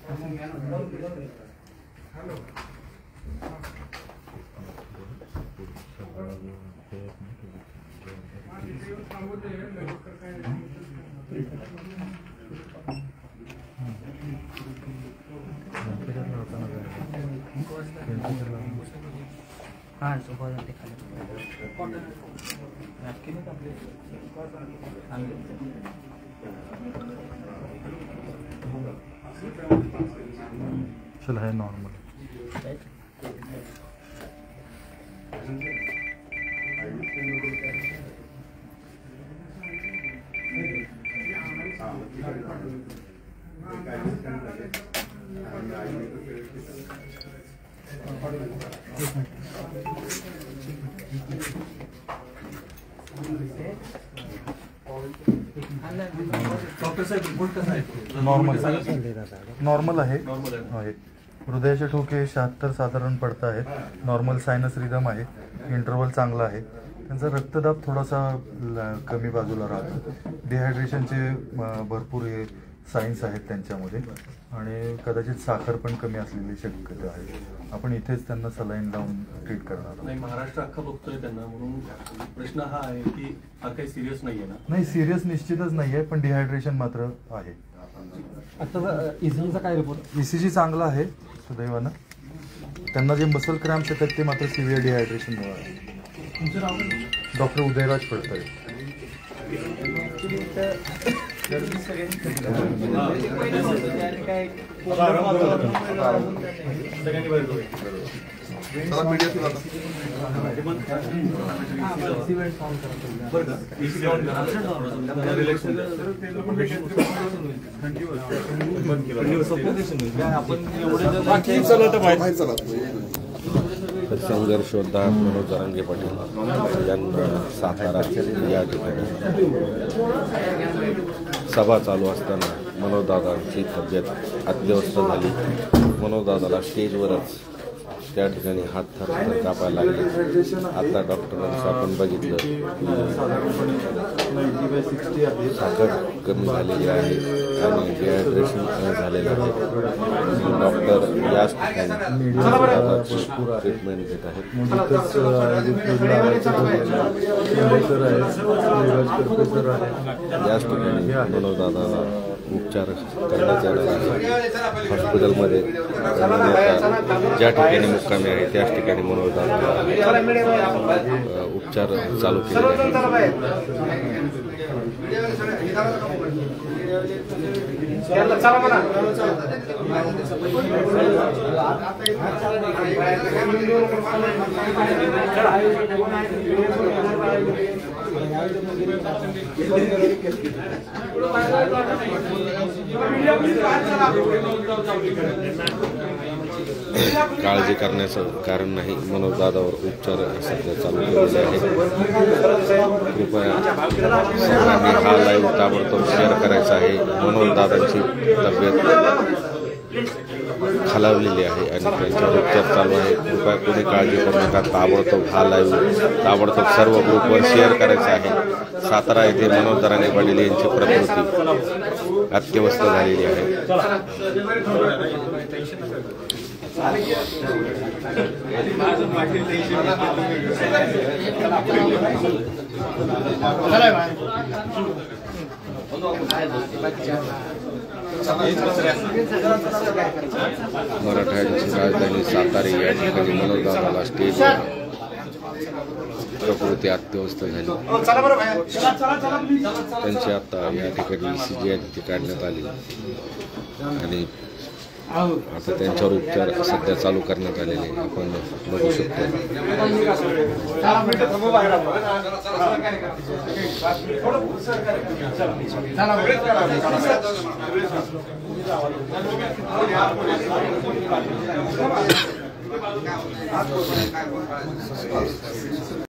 हाँ सुबह देखा चल है नॉर्मल डॉक्टर साहेब रिपोर्ट कसा आहे? नॉर्मल आहे. हृदयाचे ठोके 76 साधारण पडत आहेत. नॉर्मल सायनस रिदम आहे. इंटरवल चांगला आहे. त्यांचा रक्तदाब थोडासा कमी बाजूला राहतो. डिहायड्रेशनचे भरपूर हे सायन्स आहेत त्यांच्यामध्ये आणि कदाचित साखर पण कमी असलेली शक्यता आहे. आपण इथेच त्यांना सलाईन लावून ट्रीट करणार आहोत. नाही, महाराष्ट्र अख्खा बघतोय त्यांना, म्हणून प्रश्न हा आहे की हा काही सिरियस नाहीये ना? नाही, सिरियस निश्चितच नाहीये, पण डिहायड्रेशन मात्र आहे. आता ईसीजीचा काय रिपोर्ट? ईसीजी चांगला आहे सुदैवानं. त्यांना जे मसल क्रॅम्प्स येतात ते मात्र सिव्हिअर डिहायड्रेशनमुळे आहे. तुमचं नाव? डॉक्टर उदयराज फडतरे. संघर्ष योद्धा मनोज जरांगे पाटील यांना सातारा या ठिकाणी सभा चालू असताना मनोजदादांची तब्येत अत्यवस्थ झाली. मनोजदादाला स्टेजवरच त्या ठिकाणी हात थर कापायला लागले. आता डॉक्टरांचं आपण बघितलं साखर कमी झालेली आहे आणि डिहायड्रेशन झालेलं आहे. डॉक्टर याच ठिकाणी ट्रीटमेंट घेत आहेत. याच ठिकाणी मनोजदादाला उपचार करण्यात येणार आहे. हॉस्पिटलमध्ये ज्या ठिकाणी मुक्कामी आहे त्याच ठिकाणी मनोजदादाला उपचार चालू केले आहेत. काळजी करण्याचं कारण नाही. मनोजदादावर उपचार सध्या चालू केलेले आहेत. कृपया सर्वांनी हा लाईव्ह ताबडतोब शेअर करायचा आहे. मनोजदादांची तब्येत खालावलेली आहे आणि त्यांच्यावर उपचार चालू आहे. कृपया कोणी काळजी करू नका. ताबडतोब हा लाईव्ह ताबडतोब सर्व ग्रुपवर शेअर करायचा आहे. सातारा येथे मनोज जरांगे पाटील यांची प्रकृती अत्यवस्थ झालेली आहे. मराठ्यांची राजधानी सातारा या ठिकाणी मनोजदादाला स्टेजवर प्रकृती अत्यवस्थ झाली. त्यांची आता या ठिकाणी ईसीजी काढण्यात आली आणि आता त्यांच्यावर उपचार सध्या चालू करण्यात आलेले आपण बघू शकतो.